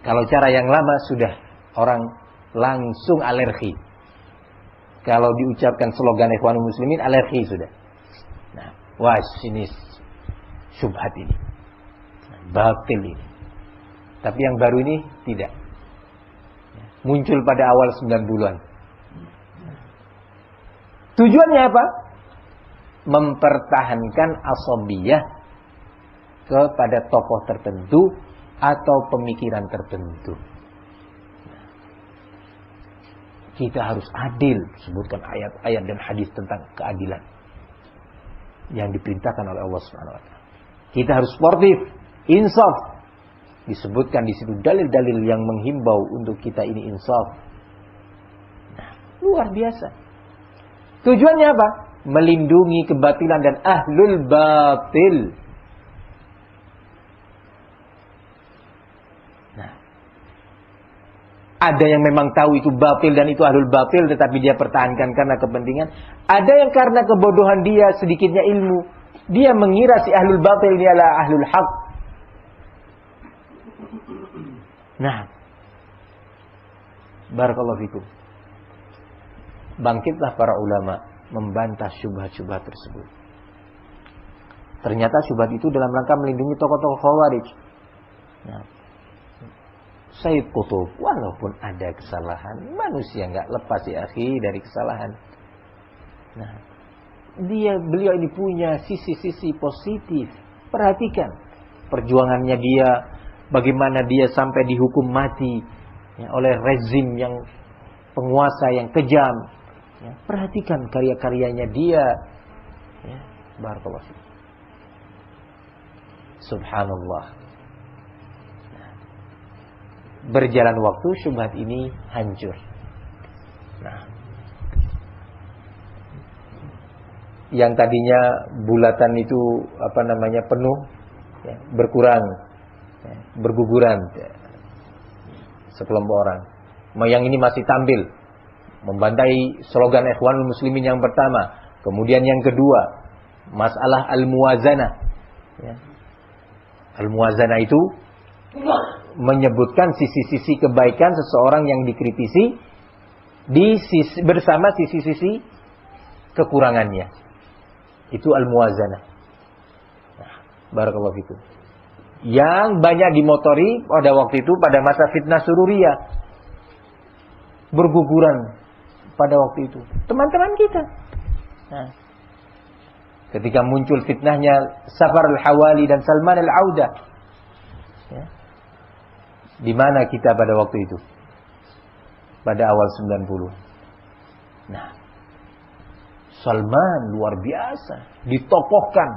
Kalau cara yang lama sudah orang langsung alergi. Kalau diucapkan slogan Ikhwanul Muslimin, alergi sudah. Nah, wah ini syubhat ini, batil ini. Tapi yang baru ini tidak. Muncul pada awal 90-an. Tujuannya apa? Mempertahankan asabiyah kepada tokoh tertentu atau pemikiran tertentu. Kita harus adil, sebutkan ayat-ayat dan hadis tentang keadilan yang diperintahkan oleh Allah Subhanahu wa taala. Kita harus sportif, insaf. Disebutkan di situ dalil-dalil yang menghimbau untuk kita ini insaf. Nah, luar biasa. Tujuannya apa? Melindungi kebatilan dan ahlul batil. Nah, ada yang memang tahu itu batil dan itu ahlul batil, tetapi dia pertahankan karena kepentingan. Ada yang karena kebodohan dia, sedikitnya ilmu, dia mengira si ahlul batil ini adalah ahlul haq. Nah, barakallahu fikum. Bangkitlah para ulama membantah syubhat-syubhat tersebut. Ternyata syubhat itu dalam rangka melindungi tokoh-tokoh Khawarij. Nah, Sayyid Qutb, walaupun ada kesalahan, manusia enggak lepas ya akhi dari kesalahan. Nah, beliau ini punya sisi-sisi positif. Perhatikan perjuangannya dia, bagaimana dia sampai dihukum mati ya, oleh rezim yang penguasa yang kejam. Ya, perhatikan karya-karyanya dia. Ya, barakallahu fiik. Subhanallah. Nah, berjalan waktu syubhat ini hancur. Nah, yang tadinya bulatan itu penuh, ya, berkurang, ya, berguguran, ya, sekelompok orang. Yang ini masih tampil membantai slogan Ikhwanul Muslimin yang pertama, kemudian yang kedua masalah al-muwazanah. Ya. Al-muwazanah itu menyebutkan sisi-sisi kebaikan seseorang yang dikritisi bersama sisi-sisi kekurangannya. Itu al-muwazanah. Nah, barakallahu fikum. Yang banyak dimotori pada waktu itu pada masa fitnah Sururiyah, berguguran pada waktu itu teman-teman kita. Nah, ketika muncul fitnahnya Safar al-Hawali dan Salman al-Auda, ya, di mana kita pada waktu itu? Pada awal 90. Nah, Salman luar biasa, ditokohkan,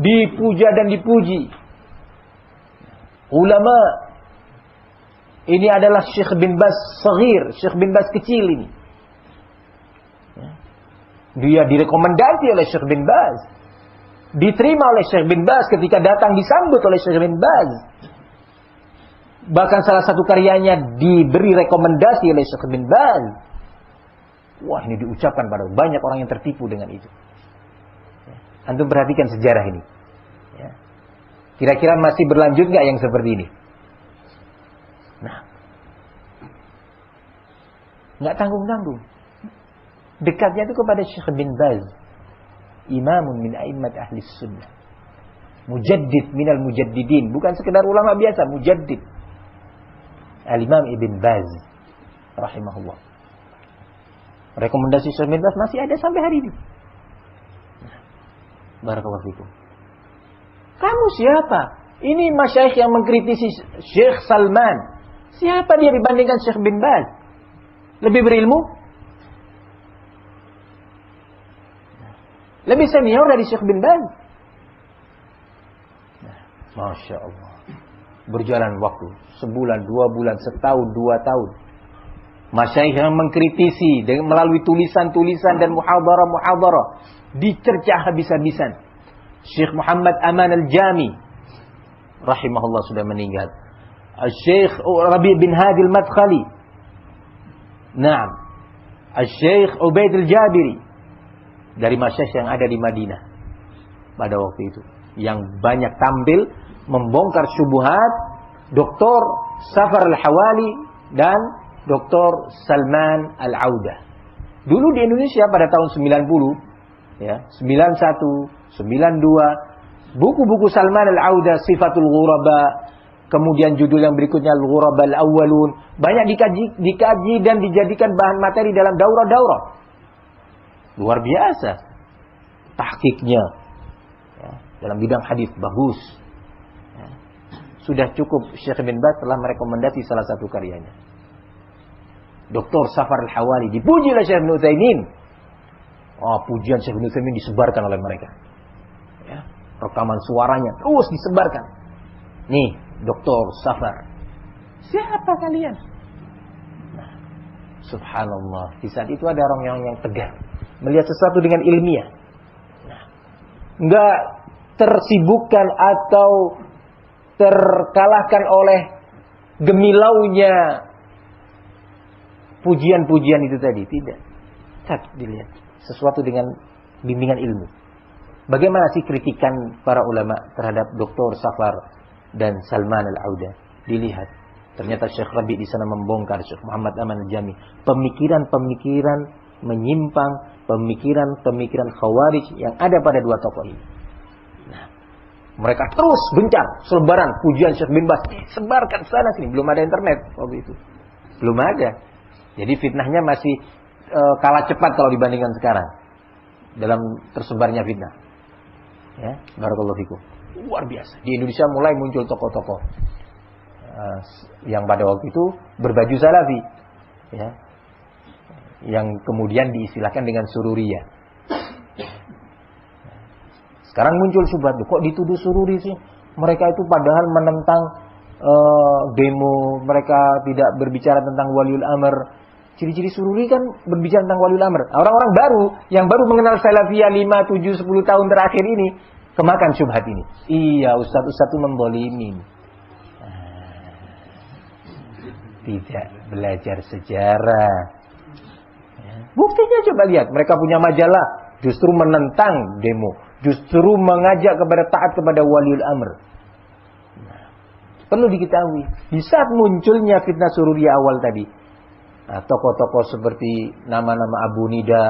dipuja dan dipuji. Ulama, ini adalah Syekh bin Baz Saghir, Syekh bin Baz kecil ini. Dia direkomendasi oleh Syekh bin Baz, diterima oleh Syekh bin Baz, ketika datang disambut oleh Syekh bin Baz. Bahkan salah satu karyanya diberi rekomendasi oleh Syekh bin Baz. Wah, ini diucapkan pada banyak orang yang tertipu dengan itu. Antum perhatikan sejarah ini. Kira-kira masih berlanjut nggak yang seperti ini? Nah, nggak tanggung-tanggung. Dekatnya itu kepada Syekh bin Baz, imamun min a'immat ahli sunnah, mujaddid minal mujaddidin, bukan sekedar ulama biasa, mujaddid. Al-Imam Ibn Baz rahimahullah. Rekomendasi Syekh bin Baz masih ada sampai hari ini. Barakallahu fikum. Kamu siapa? Ini masyayikh yang mengkritisi Syekh Salman. Siapa dia dibandingkan Syekh bin Baz? Lebih berilmu? Lebih senior dari Syekh bin Baz? Masya Allah. Berjalan waktu, sebulan, 2 bulan, setahun, 2 tahun. Masyayikh yang mengkritisi melalui tulisan-tulisan dan muhadarah-muhadarah, dicercah habis-habisan. Syekh Muhammad Aman al-Jami rahimahullah sudah meninggal. Syekh Rabi' bin Hadi al-Madkhali. Naam. Syekh Ubaid al-Jabiri. Dari masyayikh yang ada di Madinah pada waktu itu, yang banyak tampil membongkar syubhat Dr. Safar Al-Hawali dan Dr. Salman Al-Audah. Dulu di Indonesia pada tahun 90, ya, 91, 92, buku-buku Salman Al-Audah, Sifatul Ghuraba, kemudian judul yang berikutnya Al-Ghuraba Al-Awwalun, banyak dikaji dan dijadikan bahan materi dalam daurah-daurah. Luar biasa tahqiqnya, ya, dalam bidang hadis bagus. Ya. Sudah cukup Syekh bin Baz telah merekomendasi salah satu karyanya. Dr. Safar Al-Hawali dipuji oleh Syekh Ibnu Utsaimin. Oh, pujian Syekh Ibnu Utsaimin disebarkan oleh mereka. Ya, rekaman suaranya terus disebarkan. Nih, Dr. Safar. Siapa kalian? Nah, subhanallah, di saat itu ada orang yang tegar, melihat sesuatu dengan ilmiah. Nah, enggak tersibukkan atau terkalahkan oleh gemilaunya pujian-pujian itu tadi, tidak. Tapi dilihat sesuatu dengan bimbingan ilmu. Bagaimana sih kritikan para ulama terhadap Dr. Safar dan Salman Al-Audah? Dilihat, ternyata Syekh Rabi di sana membongkar, Syekh Muhammad Aman Al-Jami, pemikiran-pemikiran menyimpang, pemikiran-pemikiran khawarij yang ada pada dua tokoh ini. Nah, mereka terus gencar selebaran pujian Syekh bin Baz, sebarkan sana sini. Belum ada internet waktu itu, belum ada. Jadi fitnahnya masih kalah cepat kalau dibandingkan sekarang dalam tersebarnya fitnah. Ya, barakallahu fikum. Luar biasa. Di Indonesia mulai muncul tokoh-tokoh yang pada waktu itu berbaju salafi, ya, yang kemudian diistilahkan dengan sururiyah. Sekarang muncul syubhat, kok dituduh sururi sih? Mereka itu padahal menentang demo, mereka tidak berbicara tentang waliul amr. Ciri-ciri sururi kan berbicara tentang waliul amr. Orang-orang baru yang baru mengenal salafiyah 5, 7, 10 tahun terakhir ini kemakan syubhat ini. Iya, ustaz-ustaz itu mendolimin. Tidak belajar sejarah. Buktinya coba lihat, mereka punya majalah justru menentang demo, justru mengajak kepada taat kepada waliul amr. Nah, perlu diketahui, di saat munculnya fitnah sururiyah awal tadi, nah, tokoh-tokoh seperti nama-nama Abu Nida,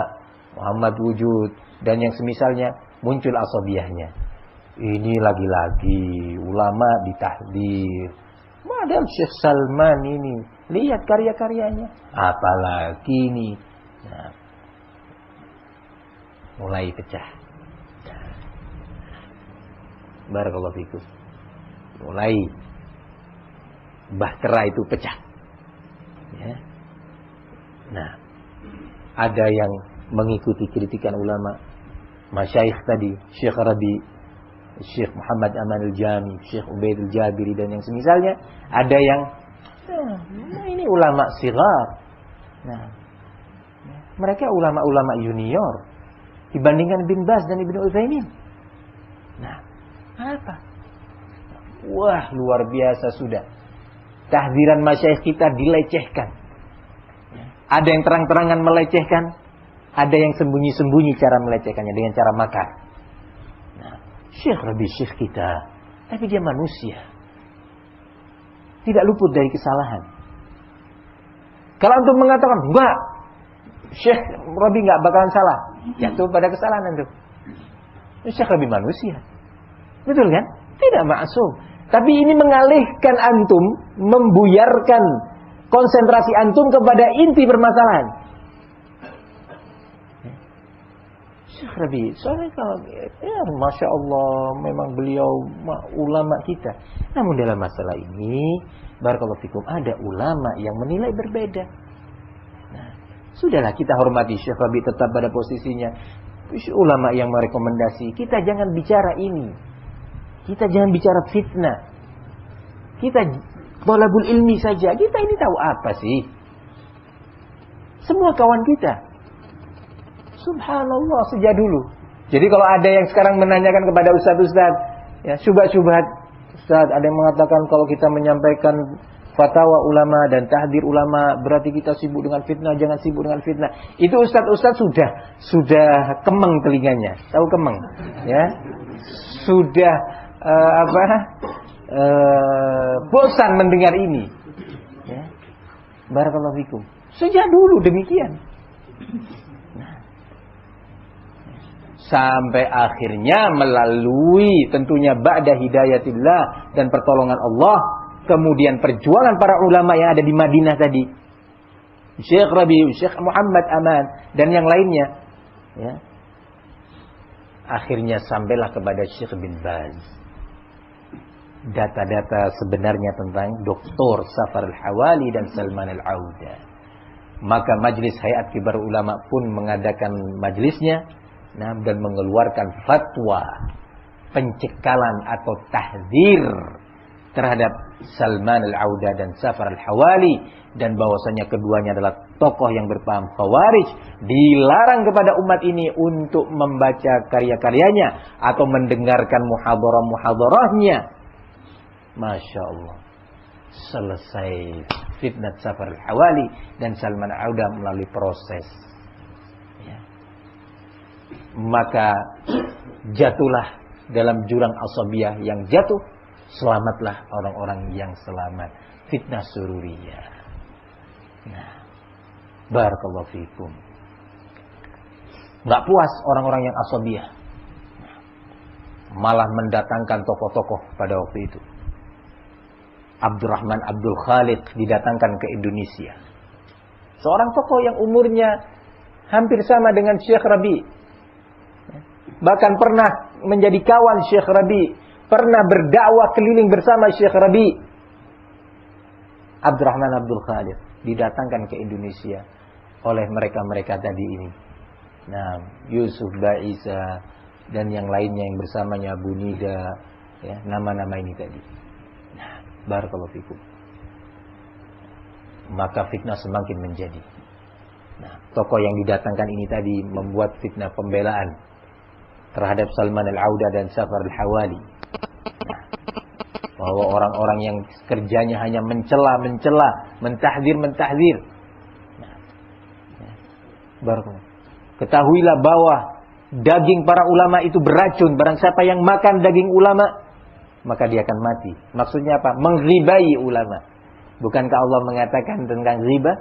Muhammad Wujud, dan yang semisalnya muncul asabiyahnya. Ini lagi-lagi ulama ditahdir. Padahal Syekh Salman ini, lihat karya-karyanya. Apalagi ini. Nah, mulai pecah. Barakallahu fikum. Mulai bahtera itu pecah. Ya. Nah, ada yang mengikuti kritikan ulama, masyayikh tadi, Syekh Rabi, Syekh Muhammad Aman Al-Jami, Syekh Ubaid Al-Jabiri dan yang semisalnya. Ada yang ini ulama sigar. Nah, mereka ulama-ulama junior dibandingkan Bin Baz dan Ibnu Utsaimin. Nah, apa? Wah, luar biasa sudah. Tahdiran masyayikh kita dilecehkan. Ada yang terang-terangan melecehkan, ada yang sembunyi-sembunyi cara melecehkannya dengan cara makar. Nah, Syekh Rabi Syekh kita, tapi dia manusia, tidak luput dari kesalahan. Kalau untuk mengatakan enggak, Syekh Rabi enggak bakalan salah, jatuh pada kesalahan itu. Syekh Rabi manusia, betul kan? Tidak maksum. Tapi ini mengalihkan antum, membuyarkan konsentrasi antum kepada inti permasalahan. Syekh Rabi, soalnya kalau ya Masya Allah, memang beliau ulama kita. Namun dalam masalah ini, barakallahu fikum, ada ulama yang menilai berbeda. Nah, sudahlah kita hormati Syekh Rabi tetap pada posisinya. Ulama yang merekomendasi, kita jangan bicara ini. Kita jangan bicara fitnah. Kita thalabul ilmi saja. Kita ini tahu apa sih? Semua kawan kita. Subhanallah, sejak dulu. Jadi kalau ada yang sekarang menanyakan kepada ustaz-ustaz, ya, syubhat-syubhat, ustaz, ada yang mengatakan kalau kita menyampaikan fatwa ulama dan tahdir ulama berarti kita sibuk dengan fitnah, jangan sibuk dengan fitnah. Itu ustaz-ustaz sudah kemeng telinganya. Tahu kemeng? Ya. Sudah bosan mendengar ini. Ya. Barakallahu fikum. Sejak dulu demikian. Nah. Sampai akhirnya melalui tentunya ba'da hidayatillah dan pertolongan Allah, kemudian perjuangan para ulama yang ada di Madinah tadi, Syekh Rabi, Syekh Muhammad Aman dan yang lainnya, ya. Akhirnya sampailah kepada Syekh bin Baz data-data sebenarnya tentang Dr. Safar Al-Hawali dan Salman Al-Auda. Maka Majlis Hayat Kibar Ulama pun mengadakan majlisnya, dan mengeluarkan fatwa pencekalan atau tahdzir terhadap Salman Al-Auda dan Safar Al-Hawali, dan bahwasanya keduanya adalah tokoh yang berpaham Khawarij, dilarang kepada umat ini untuk membaca karya-karyanya atau mendengarkan muhadharah-muhadharahnya. Masya Allah, selesai fitnah Safar Al-Hawali dan Salman Al-Auda melalui proses, ya. Maka jatuhlah dalam jurang asabiyah yang jatuh, selamatlah orang-orang yang selamat. Fitnah sururiyah. Nah, barakallahu fikum. Gak puas orang-orang yang asabiyah, malah mendatangkan tokoh-tokoh pada waktu itu. Abdurrahman Abdul Khalid didatangkan ke Indonesia. Seorang tokoh yang umurnya hampir sama dengan Syekh Rabi. Bahkan pernah menjadi kawan Syekh Rabi, pernah berdakwah keliling bersama Syekh Rabi. Abdurrahman Abdul Khalid didatangkan ke Indonesia oleh mereka-mereka tadi ini. Nah, Yusuf Ba'isa dan yang lainnya yang bersamanya, Abu Nida, ya, nama-nama ini tadi. Nah, barakallahu fikum. Maka fitnah semakin menjadi. Nah, tokoh yang didatangkan ini tadi membuat fitnah pembelaan terhadap Salman Al-Auda dan Safar Al-Hawali. Nah, bahwa orang-orang yang kerjanya hanya mencela, mentahdzir. Nah, barakallahu. Ketahuilah bahwa daging para ulama itu beracun. Barang siapa yang makan daging ulama, maka dia akan mati. Maksudnya apa? Mengghibai ulama. Bukankah Allah mengatakan tentang riba?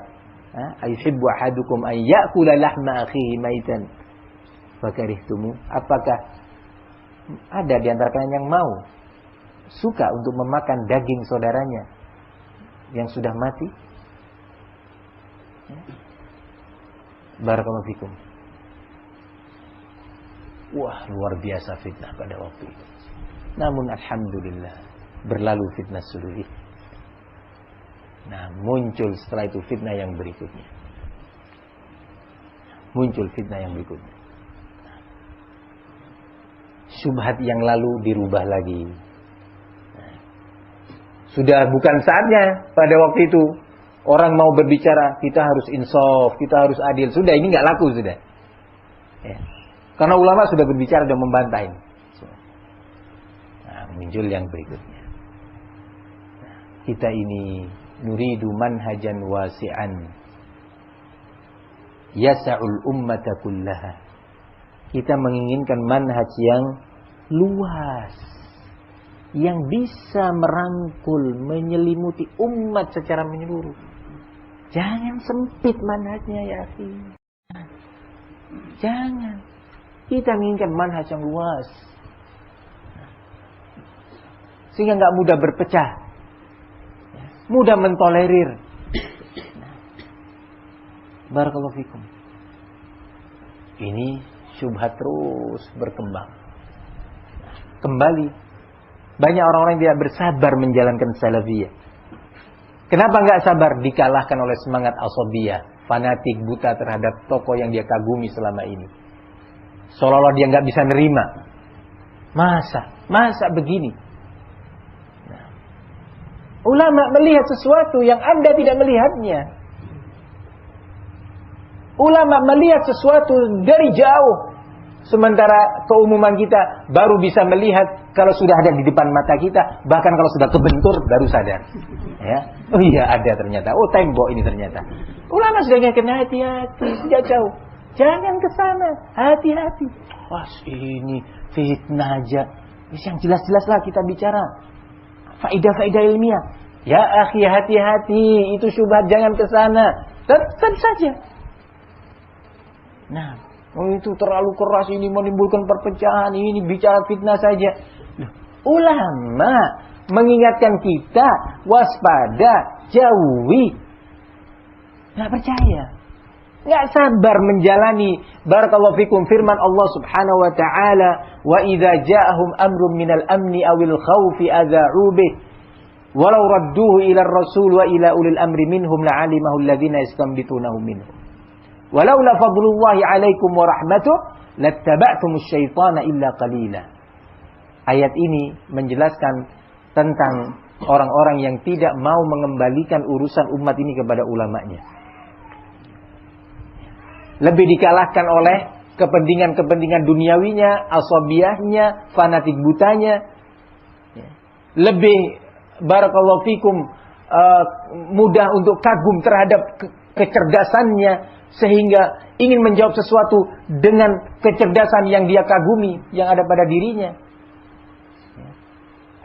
Ayuhibbu ahadukum an ya'kula lahma akhihi maitan fakarihtumu. Apakah ada di antara kalian yang mau suka untuk memakan daging saudaranya yang sudah mati? Barakallahu fikum. Wah, luar biasa fitnah pada waktu itu. Namun alhamdulillah berlalu fitnah sururi. Nah, muncul setelah itu fitnah yang berikutnya. Syubhat yang lalu dirubah lagi. Nah, sudah bukan saatnya pada waktu itu orang mau berbicara, kita harus insaf, kita harus adil. Sudah, ini nggak laku sudah. Ya. Karena ulama sudah berbicara dan membantah ini. Nah, muncul yang berikutnya. Nah, kita ini nuridu manhajan wasi'an yasa'ul ummata kullaha. Kita menginginkan manhaj yang luas, yang bisa merangkul, menyelimuti umat secara menyeluruh. Jangan sempit manhajnya ya akhi. Jangan. Kita menginginkan manhaj yang luas, sehingga nggak mudah berpecah, mudah mentolerir. Barakallahu fikum. Ini syubhat terus berkembang. Kembali, banyak orang-orang yang tidak bersabar menjalankan salafiyah. Kenapa nggak sabar? Dikalahkan oleh semangat asabiyah, fanatik buta terhadap tokoh yang dia kagumi selama ini. Seolah-olah dia nggak bisa nerima. Masa begini. Nah, ulama melihat sesuatu yang Anda tidak melihatnya. Ulama melihat sesuatu dari jauh, sementara keumuman kita baru bisa melihat kalau sudah ada di depan mata kita. Bahkan kalau sudah kebentur baru sadar. Ya, oh iya ada ternyata. Oh, tembok ini ternyata. Ulama sudah ingatkan, hati-hati sejak jauh. Jangan ke sana, hati-hati. Wah, ini fitnah aja. Yang jelas-jelaslah kita bicara. faidah-faidah ilmiah. Ya akhi, hati-hati, itu syubhat, jangan ke sana. Tetap saja. Nah, itu terlalu keras, ini menimbulkan perpecahan, ini bicara fitnah saja. Ulama mengingatkan kita, waspada, jauhi. Nggak percaya, nggak sabar menjalani. Barakallahu fikum, firman Allah Subhanahu wa taala, wa idza ja'ahum amrun minal amni awil khaufi adza'u bih walau radduhu ila ar-rasul wa ila ulil amri minhum la'alimahu alladhina yastanbitunahu minhum walaula fadlullahi 'alaikum wa rahmatuhu lattaba'tumus syaitana illa qalila. Ayat ini menjelaskan tentang orang-orang yang tidak mau mengembalikan urusan umat ini kepada ulamanya. Lebih dikalahkan oleh kepentingan-kepentingan duniawinya, asabiyahnya, fanatik butanya. Lebih barakallahu fikum mudah untuk kagum terhadap kecerdasannya, sehingga ingin menjawab sesuatu dengan kecerdasan yang dia kagumi, yang ada pada dirinya.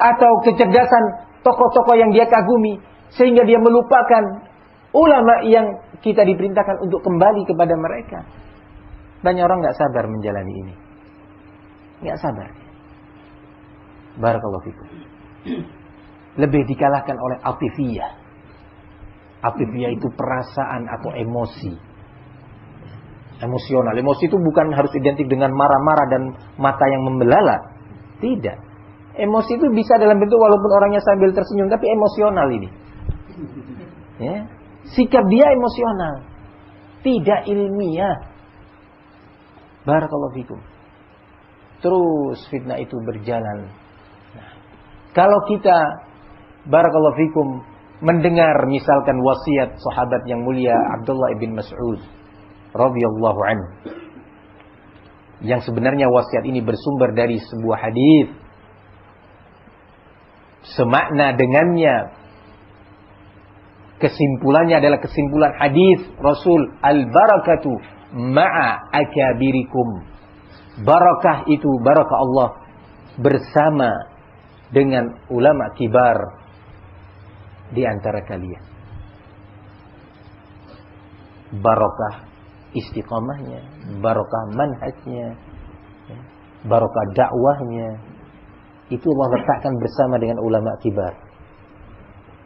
Atau kecerdasan tokoh-tokoh yang dia kagumi, sehingga dia melupakan ulama yang kita diperintahkan untuk kembali kepada mereka. Banyak orang nggak sabar menjalani ini, nggak sabar. Barakallahu fikum. Lebih dikalahkan oleh atifiyah. Atifiyah itu perasaan atau emosi, emosional. Emosi itu bukan harus identik dengan marah-marah dan mata yang membelalak. Tidak. Emosi itu bisa dalam bentuk walaupun orangnya sambil tersenyum, tapi emosional ini. Ya. Sikap dia emosional, tidak ilmiah. Barakallahu fikum. Terus fitnah itu berjalan. Nah, kalau kita barakallahu fikum mendengar misalkan wasiat sahabat yang mulia Abdullah bin Mas'ud radhiyallahu anhu, yang sebenarnya wasiat ini bersumber dari sebuah hadis, semakna dengannya. Kesimpulannya adalah kesimpulan hadis Rasul, al-barakatu ma'a akabirikum. Barakah itu, barakah Allah bersama dengan ulama kibar di antara kalian. Barakah istiqamahnya, barakah manhajnya, barakah dakwahnya, itu Allah letakkan bersama dengan ulama kibar.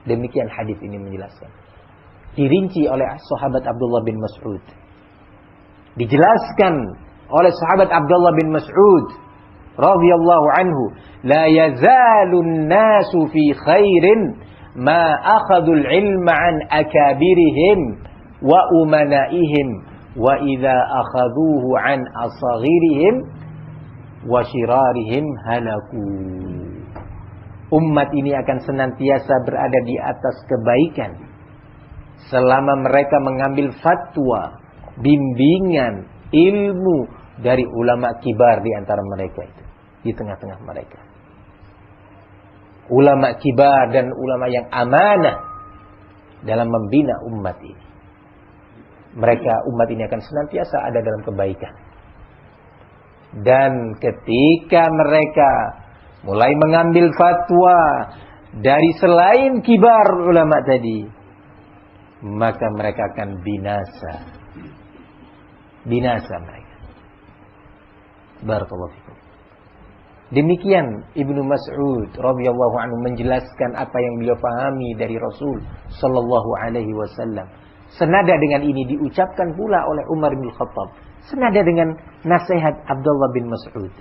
Demikian hadis ini menjelaskan. Dirinci oleh sahabat Abdullah bin Mas'ud. Dijelaskan oleh sahabat Abdullah bin Mas'ud radhiyallahu anhu, la yazalun nasu fi khairin ma akhadul ilma an akabirihim wa umanaihim wa idza akhaduhu an asaghirihim wa shirarihim halaku. Umat ini akan senantiasa berada di atas kebaikan selama mereka mengambil fatwa, bimbingan, ilmu dari ulama kibar di antara mereka itu, di tengah-tengah mereka. Ulama kibar dan ulama yang amanah dalam membina umat ini. Umat ini akan senantiasa ada dalam kebaikan. Dan ketika mereka mulai mengambil fatwa dari selain kibar ulama tadi, maka mereka akan binasa. Binasa mereka. Barakallahu fikum. Demikian Ibnu Mas'ud radhiyallahu anhu menjelaskan apa yang beliau pahami dari Rasul sallallahu alaihi wasallam. Senada dengan ini diucapkan pula oleh Umar bin Khattab. Senada dengan nasihat Abdullah bin Mas'ud.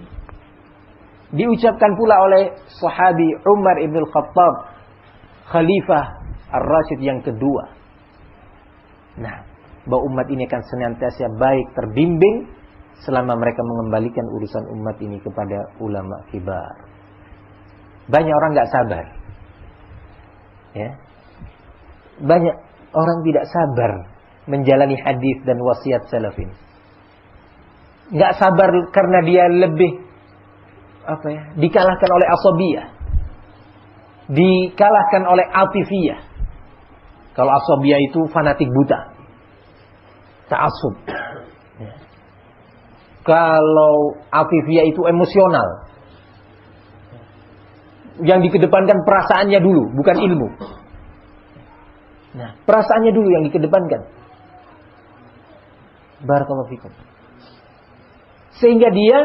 Diucapkan pula oleh sahabi Umar ibn Khattab, Khalifah Ar-Rasyid yang kedua. Nah, bahwa umat ini akan senantiasa baik terbimbing selama mereka mengembalikan urusan umat ini kepada ulama kibar. Banyak orang nggak sabar, ya. Banyak orang tidak sabar menjalani hadis dan wasiat salaf ini. Nggak sabar karena dia lebih dikalahkan oleh asabiyah, dikalahkan oleh atifiyah. Kalau asabiyah itu fanatik buta, ta'assub. Kalau atifiyah itu emosional, Yang dikedepankan perasaannya dulu, bukan ilmu. Nah, perasaannya dulu yang dikedepankan. Barakallahu fikum. Sehingga dia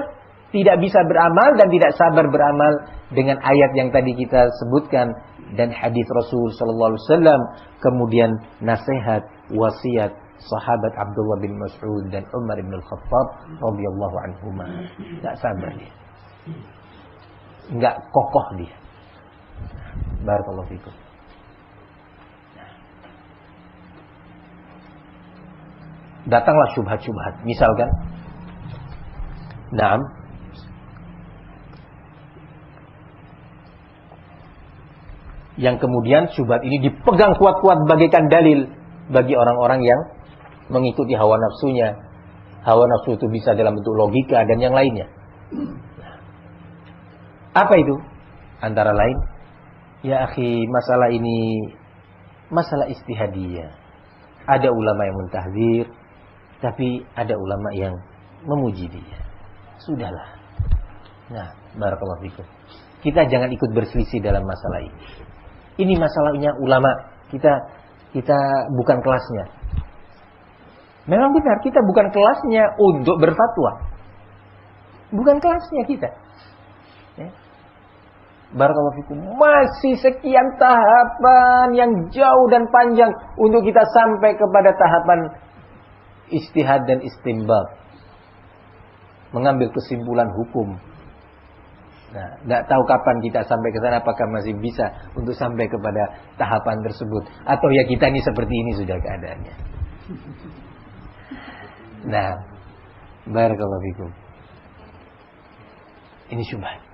tidak bisa beramal dan tidak sabar beramal dengan ayat yang tadi kita sebutkan dan hadis Rasul sallallahu alaihi wasallam, kemudian nasihat, wasiat sahabat Abdullah bin Mas'ud dan Umar bin Al-Khattab radhiyallahu anhuma. Enggak sabar dia. Enggak kokoh dia. Barakallahu fikum. Datanglah syubhat-syubhat. Misalkan, naam, yang kemudian syubhat ini dipegang kuat-kuat bagaikan dalil bagi orang-orang yang mengikuti hawa nafsunya. Hawa nafsu itu bisa dalam bentuk logika dan yang lainnya. Apa itu? Antara lain, ya akhi, masalah ini masalah istihadiyah. Ada ulama yang mentahdzir, tapi ada ulama yang memuji dia. Sudahlah. Nah, barakallahu fikum. Kita jangan ikut berselisih dalam masalah ini. Ini masalahnya ulama. Kita bukan kelasnya. Memang benar, kita bukan kelasnya untuk berfatwa. Bukan kelasnya kita. Ya. Barakallahu fikum. Masih sekian tahapan yang jauh dan panjang untuk kita sampai kepada tahapan ijtihad dan istinbat. Mengambil kesimpulan hukum. Nah, tidak tahu kapan kita sampai ke sana, apakah masih bisa untuk sampai kepada tahapan tersebut, atau ya kita ini seperti ini sudah keadaannya. Nah, barakallahu fikum. Ini syubhat.